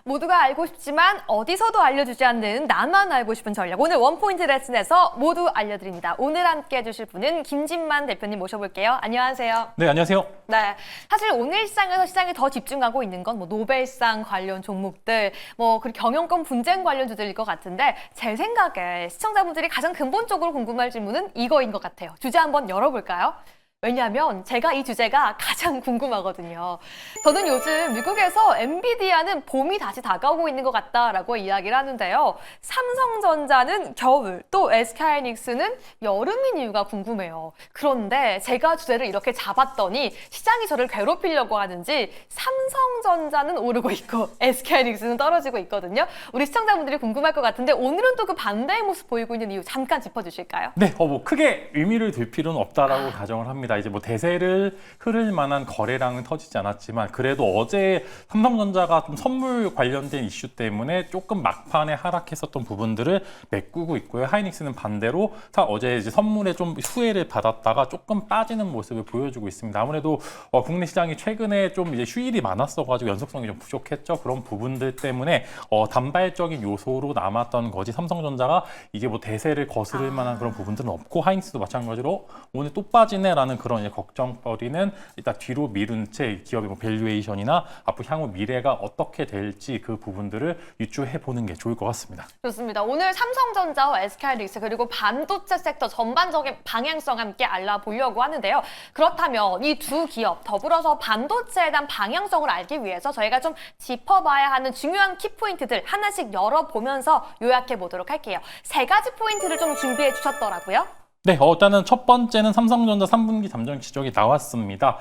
모두가 알고 싶지만 어디서도 알려주지 않는 나만 알고 싶은 전략. 오늘 원포인트 레슨에서 모두 알려드립니다. 오늘 함께 해주실 분은 김진만 대표님 모셔볼게요. 안녕하세요. 네, 안녕하세요. 네, 사실 오늘 시장에서 시장이 더 집중하고 있는 건 뭐 노벨상 관련 종목들, 그리고 경영권 분쟁 관련주들일 것 같은데 제 생각에 시청자분들이 가장 근본적으로 궁금할 질문은 이거인 것 같아요. 주제 한번 열어볼까요? 왜냐하면 제가 이 주제가 가장 궁금하거든요. 저는 요즘 미국에서 엔비디아는 봄이 다시 다가오고 있는 것 같다라고 이야기를 하는데요. 삼성전자는 겨울, 또 SK하이닉스는 여름인 이유가 궁금해요. 그런데 제가 주제를 이렇게 잡았더니 시장이 저를 괴롭히려고 하는지 삼성전자는 오르고 있고 SK하이닉스는 떨어지고 있거든요. 우리 시청자분들이 궁금할 것 같은데 오늘은 또 그 반대의 모습 보이고 있는 이유 잠깐 짚어주실까요? 네, 크게 의미를 둘 필요는 없다라고 가정을 합니다. 이제 대세를 흐를 만한 거래량은 터지지 않았지만 그래도 어제 삼성전자가 좀 선물 관련된 이슈 때문에 조금 막판에 하락했었던 부분들을 메꾸고 있고요. 하이닉스는 반대로 어제 이제 선물에 좀 수혜를 받았다가 조금 빠지는 모습을 보여주고 있습니다. 아무래도 국내 시장이 최근에 좀 이제 휴일이 많았어가지고 연속성이 좀 부족했죠. 그런 부분들 때문에 단발적인 요소로 남았던 거지 삼성전자가 이제 대세를 거스를 만한 그런 부분들은 없고 하이닉스도 마찬가지로 오늘 또 빠지네라는 그런 이제 걱정거리는 일단 뒤로 미룬 채 기업의 밸류에이션이나 앞으로 향후 미래가 어떻게 될지 그 부분들을 유추해 보는 게 좋을 것 같습니다. 좋습니다. 오늘 삼성전자와 SK하이닉스 그리고 반도체 섹터 전반적인 방향성 함께 알아보려고 하는데요. 그렇다면 이 두 기업 더불어서 반도체에 대한 방향성을 알기 위해서 저희가 좀 짚어봐야 하는 중요한 키포인트들 하나씩 열어보면서 요약해 보도록 할게요. 세 가지 포인트를 좀 준비해 주셨더라고요. 네, 일단은 첫 번째는 삼성전자 3분기 잠정 지적이 나왔습니다.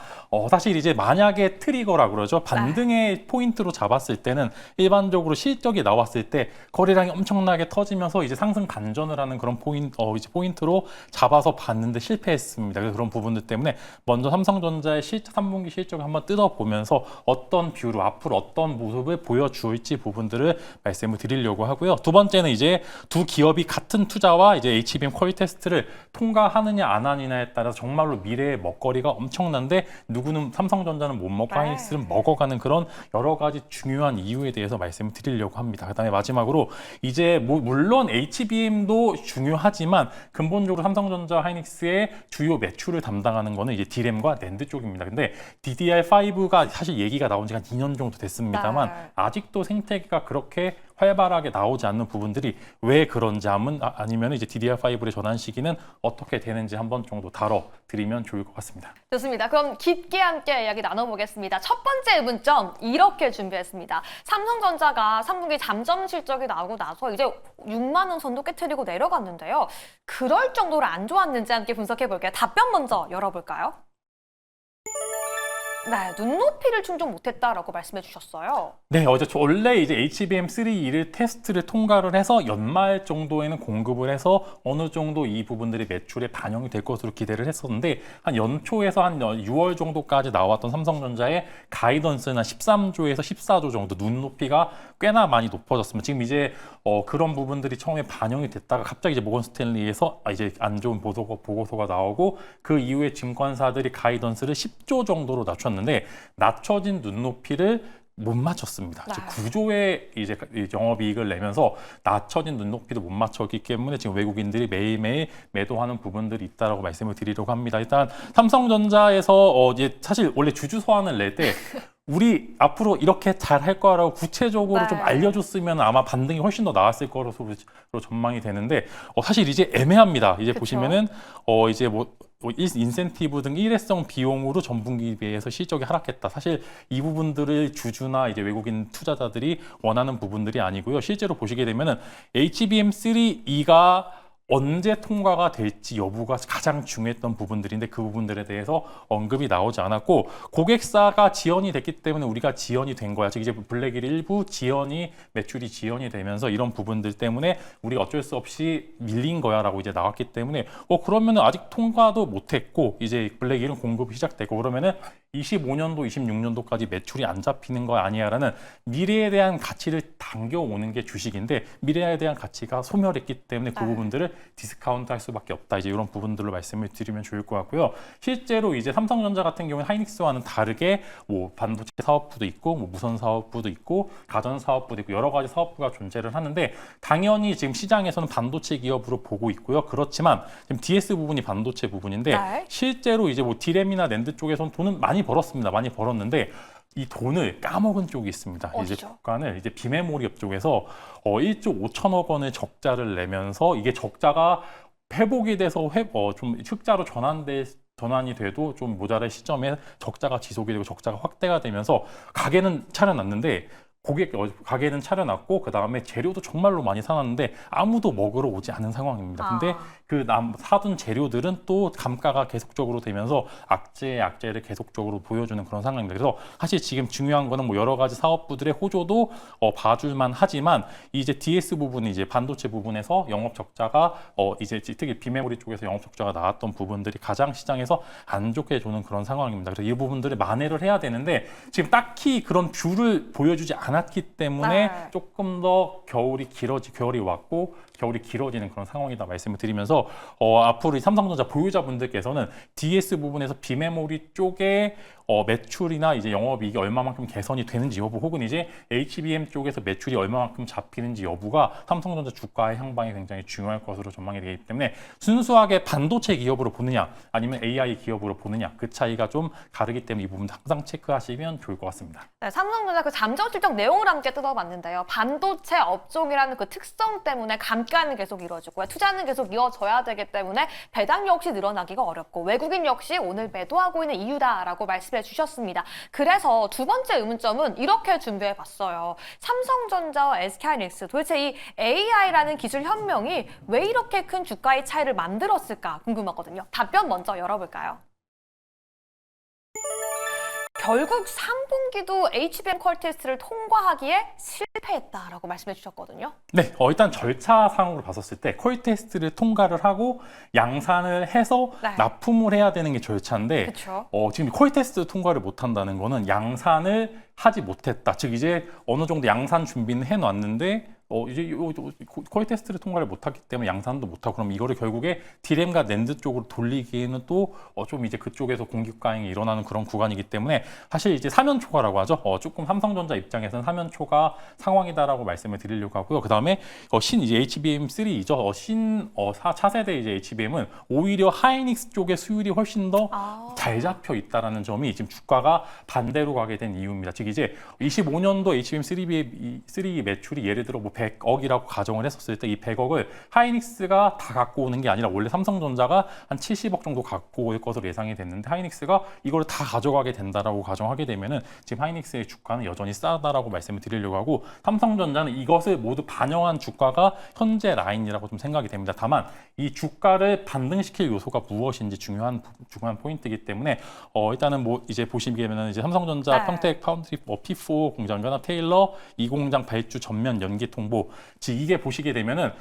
사실 이제 만약에 트리거라 그러죠. 반등의 포인트로 잡았을 때는 일반적으로 실적이 나왔을 때 거래량이 엄청나게 터지면서 이제 상승 반전을 하는 그런 이제 포인트로 잡아서 봤는데 실패했습니다. 그래서 그런 부분들 때문에 먼저 삼성전자의 3분기 실적을 한번 뜯어보면서 어떤 뷰로 앞으로 어떤 모습을 보여줄지 부분들을 말씀을 드리려고 하고요. 두 번째는 이제 두 기업이 같은 투자와 이제 HBM 퀄 테스트를 통과하느냐 안 하느냐에 따라서 정말로 미래의 먹거리가 엄청난데 누구는 삼성전자는 못 먹고 하이닉스는 먹어가는 그런 여러 가지 중요한 이유에 대해서 말씀을 드리려고 합니다. 그다음에 마지막으로 이제 물론 HBM도 중요하지만 근본적으로 삼성전자 하이닉스의 주요 매출을 담당하는 거는 이제 D램과 낸드 쪽입니다. 근데 DDR5가 사실 얘기가 나온 지가 한 2년 정도 됐습니다만 아직도 생태계가 그렇게 활발하게 나오지 않는 부분들이 왜 그런지 아니면 이제 DDR5의 전환 시기는 어떻게 되는지 한번 정도 다뤄드리면 좋을 것 같습니다. 좋습니다. 그럼 깊게 함께 이야기 나눠보겠습니다. 첫 번째 의문점 이렇게 준비했습니다. 삼성전자가 3분기 잠정 실적이 나오고 나서 이제 6만 원 선도 깨트리고 내려갔는데요. 그럴 정도로 안 좋았는지 함께 분석해볼게요. 답변 먼저 열어볼까요? 네, 눈높이를 충족 못했다라고 말씀해 주셨어요. 네, 원래 이제 HBM3E를 테스트를 통과를 해서 연말 정도에는 공급을 해서 어느 정도 이 부분들이 매출에 반영이 될 것으로 기대를 했었는데 한 연초에서 한 6월 정도까지 나왔던 삼성전자의 가이던스는 13조에서 14조 정도 눈높이가 꽤나 많이 높아졌습니다. 지금 이제 그런 부분들이 처음에 반영이 됐다가 갑자기 이제 모건 스탠리에서 이제 안 좋은 보고서가 나오고 그 이후에 증권사들이 가이던스를 10조 정도로 낮췄는데 낮춰진 눈높이를 못 맞췄습니다. 즉 9조의 이제 영업이익을 내면서 낮춰진 눈높이도 못 맞췄기 때문에 지금 외국인들이 매일매일 매도하는 부분들이 있다라고 말씀을 드리려고 합니다. 일단 삼성전자에서 이제 사실 원래 주주 소환을 낼 때 우리 앞으로 이렇게 잘 할 거라고 구체적으로 좀 알려줬으면 아마 반등이 훨씬 더 나았을 거로 전망이 되는데 사실 이제 애매합니다. 이제 보시면은 이제 인센티브 등 일회성 비용으로 전분기에 비해서 실적이 하락했다. 사실 이 부분들을 주주나 이제 외국인 투자자들이 원하는 부분들이 아니고요. 실제로 보시게 되면은 HBM3E가 언제 통과가 될지 여부가 가장 중요했던 부분들인데 그 부분들에 대해서 언급이 나오지 않았고 고객사가 지연이 됐기 때문에 우리가 지연이 된 거야. 즉 이제 블랙일 일부 매출이 지연이 되면서 이런 부분들 때문에 우리가 어쩔 수 없이 밀린 거야라고 이제 나왔기 때문에 그러면은 아직 통과도 못했고 이제 블랙일은 공급이 시작되고 그러면은 25년도, 26년도까지 매출이 안 잡히는 거 아니야라는 미래에 대한 가치를 당겨오는 게 주식인데 미래에 대한 가치가 소멸했기 때문에 그 네. 부분들을 디스카운트 할 수밖에 없다. 이제 이런 부분들로 말씀을 드리면 좋을 것 같고요. 실제로 이제 삼성전자 같은 경우는 하이닉스와는 다르게 뭐 반도체 사업부도 있고 뭐 무선 사업부도 있고 가전 사업부도 있고 여러 가지 사업부가 존재를 하는데 당연히 지금 시장에서는 반도체 기업으로 보고 있고요. 그렇지만 지금 DS 부분이 반도체 부분인데 네. 실제로 이제 뭐 디램이나 낸드 쪽에서는 돈은 많이 벌었습니다. 많이 벌었는데 이 돈을 까먹은 쪽이 있습니다. 이제 어디죠? 주가는 이제 비메모리업 쪽에서 1조 5천억 원의 적자를 내면서 이게 적자가 회복이 돼서 좀 흑자로 전환이 돼도 좀 모자랄 시점에 적자가 지속이 되고 적자가 확대가 되면서 가게는 차려놨는데 가게는 차려놨고 그 다음에 재료도 정말로 많이 사놨는데 아무도 먹으러 오지 않은 상황입니다. 근데 그 사둔 재료들은 또 감가가 계속적으로 되면서 악재를 계속적으로 보여주는 그런 상황입니다. 그래서 사실 지금 중요한 거는 뭐 여러 가지 사업부들의 호조도 봐줄만 하지만 이제 DS 부분이 이제 반도체 부분에서 영업 적자가 이제 특히 비메모리 쪽에서 영업 적자가 나왔던 부분들이 가장 시장에서 안 좋게 주는 그런 상황입니다. 그래서 이 부분들을 만회를 해야 되는데 지금 딱히 그런 뷰를 보여주지 않았기 때문에 네. 조금 더 겨울이 왔고 겨울이 길어지는 그런 상황이다 말씀을 드리면서 앞으로 이 삼성전자 보유자분들께서는 DS 부분에서 비메모리 쪽에 매출이나 이제 영업이익이 얼마만큼 개선이 되는지 여부 혹은 이제 HBM 쪽에서 매출이 얼마만큼 잡히는지 여부가 삼성전자 주가의 향방이 굉장히 중요할 것으로 전망이 되기 때문에 순수하게 반도체 기업으로 보느냐 아니면 AI 기업으로 보느냐 그 차이가 좀 다르기 때문에 이 부분 항상 체크하시면 좋을 것 같습니다. 네, 삼성전자 그 잠정 실적 내용을 함께 뜯어봤는데요. 반도체 업종이라는 그 특성 때문에 감가는 계속 이루어지고요. 투자는 계속 이어져야 되기 때문에 배당 역시 늘어나기가 어렵고 외국인 역시 오늘 매도하고 있는 이유다라고 말씀해 주셨습니다. 그래서 두 번째 의문점은 이렇게 준비해봤어요. 삼성전자와 SK하이닉스 도대체 이 AI라는 기술 혁명이 왜 이렇게 큰 주가의 차이를 만들었을까 궁금하거든요. 답변 먼저 열어볼까요? 결국 3분기도 HBM 컬 테스트를 통과하기에 실패했다라고 말씀해 주셨거든요. 네, 일단 절차상으로 봤었을 때 콜 테스트를 통과를 하고 양산을 해서 네. 납품을 해야 되는 게 절차인데 그렇죠. 지금 콜 테스트 통과를 못 한다는 거는 양산을 하지 못했다. 즉 이제 어느 정도 양산 준비는 해놨는데 이제 콜 테스트를 통과를 못했기 때문에 양산도 못하고 그럼 이거를 결국에 디램과 낸드 쪽으로 돌리기에는 또 좀 이제 그쪽에서 공급 과잉이 일어나는 그런 구간이기 때문에 사실 이제 사면초가라고 하죠. 조금 삼성전자 입장에서는 사면초가 상황이다라고 말씀을 드리려고 하고요. 그 다음에 이제 HBM3이죠. 차세대 이제 HBM은 오히려 하이닉스 쪽의 수율이 훨씬 더 잘 잡혀 있다라는 점이 지금 주가가 반대로 가게 된 이유입니다. 즉 이제 25년도 HBM3 매출이 예를 들어 뭐 100억이라고 가정을 했었을 때 이 100억을 하이닉스가 다 갖고 오는 게 아니라 원래 삼성전자가 한 70억 정도 갖고 올 것으로 예상이 됐는데 하이닉스가 이걸 다 가져가게 된다라고 가정하게 되면은 지금 하이닉스의 주가는 여전히 싸다라고 말씀을 드리려고 하고 삼성전자는 이것을 모두 반영한 주가가 현재 라인이라고 좀 생각이 됩니다. 다만 이 주가를 반등시킬 요소가 무엇인지 중요한 포인트이기 때문에 일단은 뭐 이제 보시면은 이제 삼성전자 네. 평택 파운드리 P4 공장과 테일러 이 공장 발주 전면 연기 통보 이게 보시게 되면은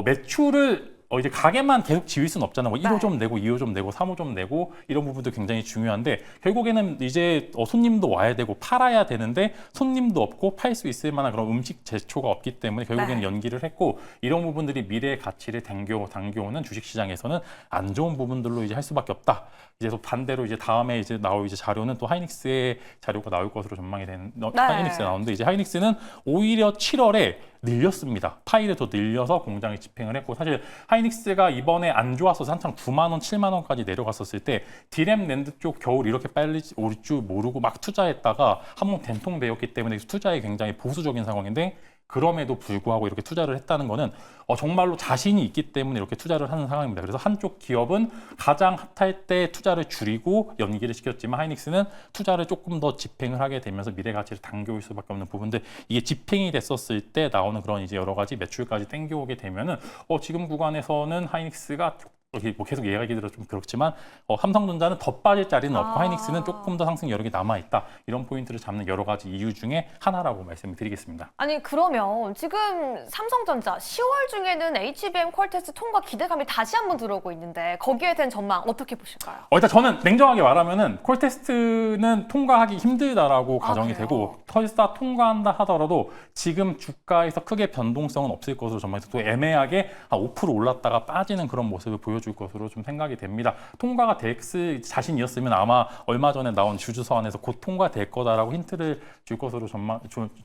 매출을 이제 가게만 계속 지을 수는 없잖아요. 1호 좀 내고 2호 좀 내고 3호 좀 내고 이런 부분도 굉장히 중요한데 결국에는 이제 손님도 와야 되고 팔아야 되는데 손님도 없고 팔 수 있을 만한 그런 음식 제초가 없기 때문에 결국에는 연기를 했고 이런 부분들이 미래의 가치를 당겨오는 주식시장에서는 안 좋은 부분들로 이제 할 수밖에 없다. 이제 또 반대로 이제 다음에 이제 나올 이제 자료는 또 하이닉스의 자료가 나올 것으로 전망이 되는 하이닉스가 나오는데 이제 하이닉스는 오히려 7월에 늘렸습니다. 파일을 더 늘려서 공장에 집행을 했고 사실 하이닉스가 이번에 안 좋았어서 한창 9만 원, 7만 원까지 내려갔었을 때 디램 낸드 쪽 겨울 이렇게 빨리 올 줄 모르고 막 투자했다가 한번 된통되었기 때문에 투자에 굉장히 보수적인 상황인데 그럼에도 불구하고 이렇게 투자를 했다는 거는 정말로 자신이 있기 때문에 이렇게 투자를 하는 상황입니다. 그래서 한쪽 기업은 가장 핫할 때 투자를 줄이고 연기를 시켰지만 하이닉스는 투자를 조금 더 집행을 하게 되면서 미래 가치를 당겨올 수밖에 없는 부분들 이게 집행이 됐었을 때 나오는 그런 이제 여러 가지 매출까지 땡겨오게 되면은 지금 구간에서는 하이닉스가 이렇게 뭐 계속 얘기하기 들어 좀 그렇지만 삼성전자는 더 빠질 자리는 없고 아. 하이닉스는 조금 더 상승 여력이 남아 있다. 이런 포인트를 잡는 여러 가지 이유 중에 하나라고 말씀드리겠습니다. 아니 그러면 지금 삼성전자 10월 중에는 HBM 퀄테스트 통과 기대감이 다시 한번 들어오고 있는데 거기에 대한 전망 어떻게 보실까요? 일단 저는 냉정하게 말하면은 콜테스트는 통과하기 힘들다라고 가정이 그래요? 되고 설사 통과한다 하더라도 지금 주가에서 크게 변동성은 없을 것으로 전망해서 또 애매하게 한 5% 올랐다가 빠지는 그런 모습을 보여줄 것으로 좀 생각이 됩니다. 통과가 될 자신이었으면 아마 얼마 전에 나온 주주 서한에서 곧 통과될 거다라고 힌트를 줄 것으로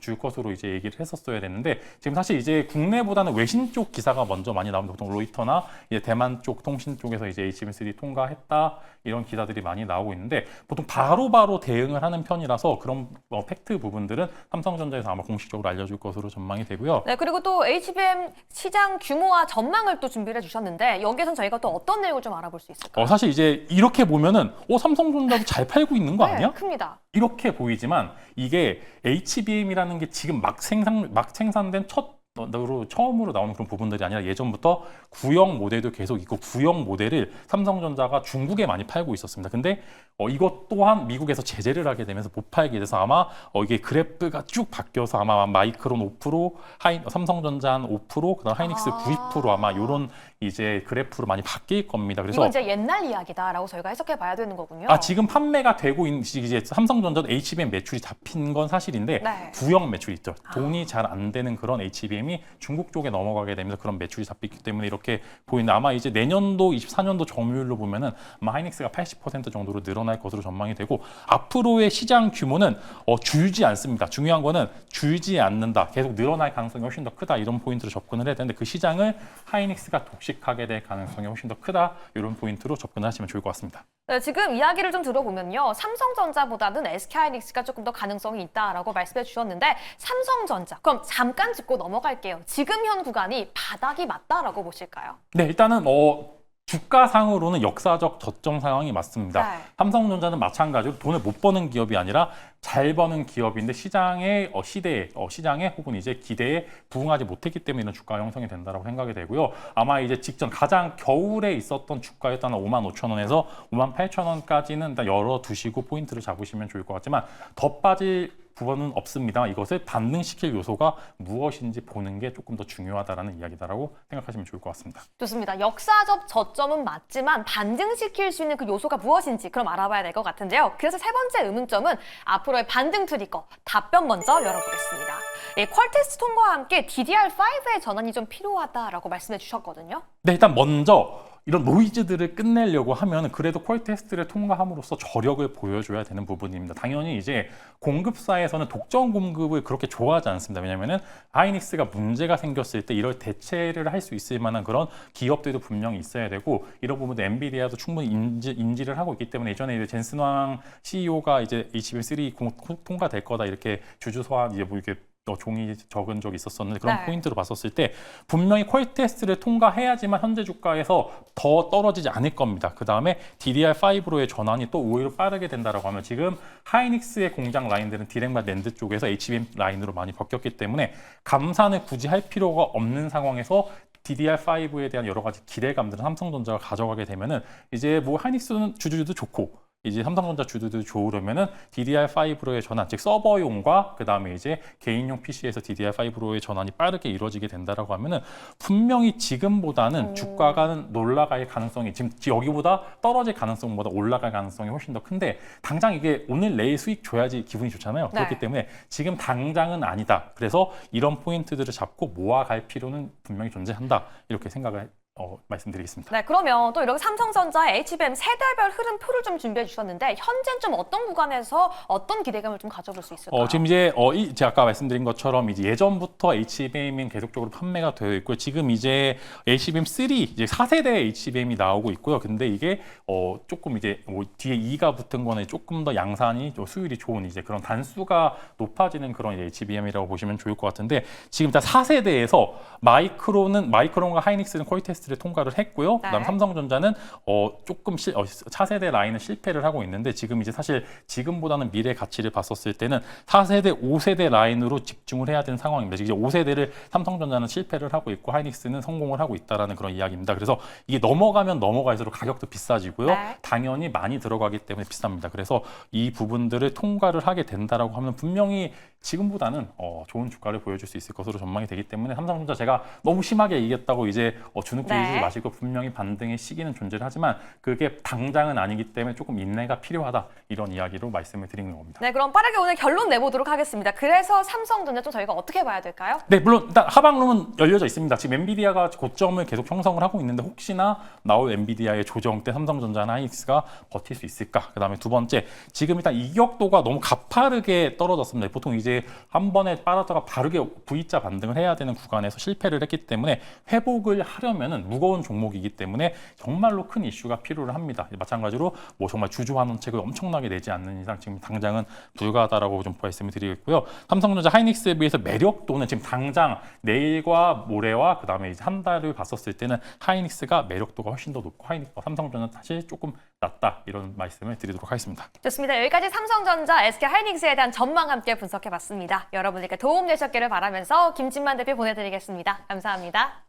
줄 것으로 이제 얘기를 했었어야 됐는데 지금 사실 이제 국내보다는 외신 쪽 기사가 먼저 많이 나오는데 보통 로이터나 이제 대만 쪽 통신 쪽에서 이제 HBM3 통과했다 이런 기사들이 많이 나오고 있는데 보통 바로바로 대응을 하는 편이라서 그런 팩트 부분들은 삼성전자에서 아마 공식적으로 알려줄 것으로 전망이 되고요. 네, 그리고 또 HBM 시장 규모와 전망을 또 준비를 해주셨는데 여기에선 저희가 또 어떤 내용을 좀 알아볼 수 있을까요? 사실 이제 이렇게 보면은 삼성전자도 잘 팔고 있는 거 아니야? 네, 큽니다. 이렇게 보이지만 이게 HBM이라는 게 지금 막 생산된 처음으로 나오는 그런 부분들이 아니라 예전부터 구형 모델도 계속 있고 구형 모델을 삼성전자가 중국에 많이 팔고 있었습니다. 근데 이것 또한 미국에서 제재를 하게 되면서 못 팔게 돼서 아마 이게 그래프가 쭉 바뀌어서 아마 마이크론 5%, 삼성전자 한 5%, 그다음 하이닉스 9% 아마 이런 이제 그래프로 많이 바뀔 겁니다. 그래서 이건 이제 옛날 이야기다라고 저희가 해석해 봐야 되는 거군요. 지금 판매가 되고 있는 이제 삼성전자도 HBM 매출이 잡힌 건 사실인데 네. 구형 매출이 있죠. 돈이 잘 안 되는 그런 HBM이 중국 쪽에 넘어가게 되면서 그런 매출이 잡히기 때문에 이렇게 보이는데 아마 이제 내년도 24년도 점유율로 보면은 아마 하이닉스가 80% 정도로 늘어날 것으로 전망이 되고 앞으로의 시장 규모는 줄지 않습니다. 중요한 거는 줄지 않는다. 계속 늘어날 가능성이 훨씬 더 크다. 이런 포인트로 접근을 해야 되는데 그 시장을 하이닉스가 독식하게 될 가능성이 훨씬 더 크다. 이런 포인트로 접근을 하시면 좋을 것 같습니다. 네, 지금 이야기를 좀 들어보면요. 삼성전자보다는 SK하이닉스가 조금 더 가능성이 있다라고 말씀해 주셨는데 삼성전자, 그럼 잠깐 짚고 넘어갈게요. 지금 현 구간이 바닥이 맞다라고 보실까요? 네, 일단은 주가상으로는 역사적 저점 상황이 맞습니다. 네. 삼성전자는 마찬가지로 돈을 못 버는 기업이 아니라 잘 버는 기업인데 시장의 시장에 혹은 이제 기대에 부응하지 못했기 때문에 이런 주가 형성이 된다고 생각이 되고요. 아마 이제 직전 가장 겨울에 있었던 주가였던 55,000원에서 58,000원까지는 일단 열어두시고 포인트를 잡으시면 좋을 것 같지만 더 빠질 부분은 없습니다. 이것을 반등시킬 요소가 무엇인지 보는 게 조금 더 중요하다라는 이야기다라고 생각하시면 좋을 것 같습니다. 좋습니다. 역사적 저점은 맞지만 반등시킬 수 있는 그 요소가 무엇인지 그럼 알아봐야 될 것 같은데요. 그래서 세 번째 의문점은 앞으로의 반등 트리거 답변 먼저 열어보겠습니다. 퀄테스트 통과와 함께 DDR5의 전환이 좀 필요하다라고 말씀해 주셨거든요. 네, 일단 먼저 이런 노이즈들을 끝내려고 하면 그래도 퀄 테스트를 통과함으로써 저력을 보여줘야 되는 부분입니다. 당연히 이제 공급사에서는 독점 공급을 그렇게 좋아하지 않습니다. 왜냐하면 하이닉스가 문제가 생겼을 때 이럴 대체를 할 수 있을 만한 그런 기업들도 분명히 있어야 되고 이런 부분도 엔비디아도 충분히 인지를 하고 있기 때문에 예전에 이제 젠슨 왕 CEO가 이제 HBM3 통과될 거다 이렇게 주주 서한 이제 뭐 이렇게 종이 적은 적이 있었었는데 그런 네. 포인트로 봤었을 때 분명히 퀄 테스트를 통과해야지만 현재 주가에서 더 떨어지지 않을 겁니다. 그 다음에 DDR5로의 전환이 또 오히려 빠르게 된다라고 하면 지금 하이닉스의 공장 라인들은 디램과 낸드 쪽에서 HBM 라인으로 많이 바뀌었기 때문에 감산을 굳이 할 필요가 없는 상황에서 DDR5에 대한 여러 가지 기대감들은 삼성전자가 가져가게 되면은 이제 뭐 하이닉스는 주주도 좋고 이제 삼성전자 주주들 좋으려면은 DDR5로의 전환, 즉 서버용과 그 다음에 이제 개인용 PC에서 DDR5로의 전환이 빠르게 이루어지게 된다라고 하면은 분명히 지금보다는 주가가 올라갈 가능성이 지금 여기보다 떨어질 가능성보다 올라갈 가능성이 훨씬 더 큰데 당장 이게 오늘 내일 수익 줘야지 기분이 좋잖아요. 네. 그렇기 때문에 지금 당장은 아니다. 그래서 이런 포인트들을 잡고 모아갈 필요는 분명히 존재한다. 이렇게 생각을 말씀드리겠습니다. 네, 그러면 또 이렇게 삼성전자의 HBM 세달별 흐름표를 좀 준비해 주셨는데 현재는 좀 어떤 구간에서 어떤 기대감을 좀 가져볼 수 있을까요? 지금 이제 제가 아까 말씀드린 것처럼 이제 예전부터 HBM이 계속적으로 판매가 되어 있고요. 지금 이제 HBM3 이제 4세대 HBM이 나오고 있고요. 근데 이게 조금 이제 뭐 뒤에 2가 붙은 거는 조금 더 양산이 수율이 좋은 이제 그런 단수가 높아지는 그런 HBM이라고 보시면 좋을 것 같은데 지금 일단 4세대에서 마이크론과 하이닉스는 퀄 테스트 테스트를 통과를 했고요. 그다음 네. 삼성전자는 조금 차세대 라인은 실패를 하고 있는데 지금 이제 사실 지금보다는 미래 가치를 봤었을 때는 4세대, 5세대 라인으로 집중을 해야 되는 상황입니다. 이제 5세대를 삼성전자는 실패를 하고 있고 하이닉스는 성공을 하고 있다라는 그런 이야기입니다. 그래서 이게 넘어가면 넘어갈수록 가격도 비싸지고요. 네. 당연히 많이 들어가기 때문에 비쌉니다. 그래서 이 부분들을 통과를 하게 된다라고 하면 분명히 지금보다는 좋은 주가를 보여줄 수 있을 것으로 전망이 되기 때문에 삼성전자 제가 너무 심하게 이겼다고 이제 주눅들이지 네. 마시고 분명히 반등의 시기는 존재를 하지만 그게 당장은 아니기 때문에 조금 인내가 필요하다 이런 이야기로 말씀을 드리는 겁니다. 네, 그럼 빠르게 오늘 결론 내보도록 하겠습니다. 그래서 삼성전자 좀 저희가 어떻게 봐야 될까요? 네, 물론 일단 하방론은 열려져 있습니다. 지금 엔비디아가 고점을 계속 형성을 하고 있는데 혹시나 나올 엔비디아의 조정 때 삼성전자나 하이닉스가 버틸 수 있을까? 그다음에 두 번째, 지금 일단 이격도가 너무 가파르게 떨어졌습니다. 보통 이제 한 번에 빨았다가 바르게 V자 반등을 해야 되는 구간에서 실패를 했기 때문에 회복을 하려면은 무거운 종목이기 때문에 정말로 큰 이슈가 필요를 합니다. 마찬가지로 뭐 정말 주주 환원책을 엄청나게 내지 않는 이상 지금 당장은 불가하다라고 좀 말씀을 드리겠고요. 삼성전자 하이닉스에 비해서 매력도는 지금 당장 내일과 모레와 그다음에 이제 한 달을 봤었을 때는 하이닉스가 매력도가 훨씬 더 높고 삼성전자는 사실 조금 낮다 이런 말씀을 드리도록 하겠습니다. 좋습니다. 여기까지 삼성전자, SK 하이닉스에 대한 전망 함께 분석해봤습니다. 여러분들께 도움 되셨기를 바라면서 김진만 대표 보내드리겠습니다. 감사합니다.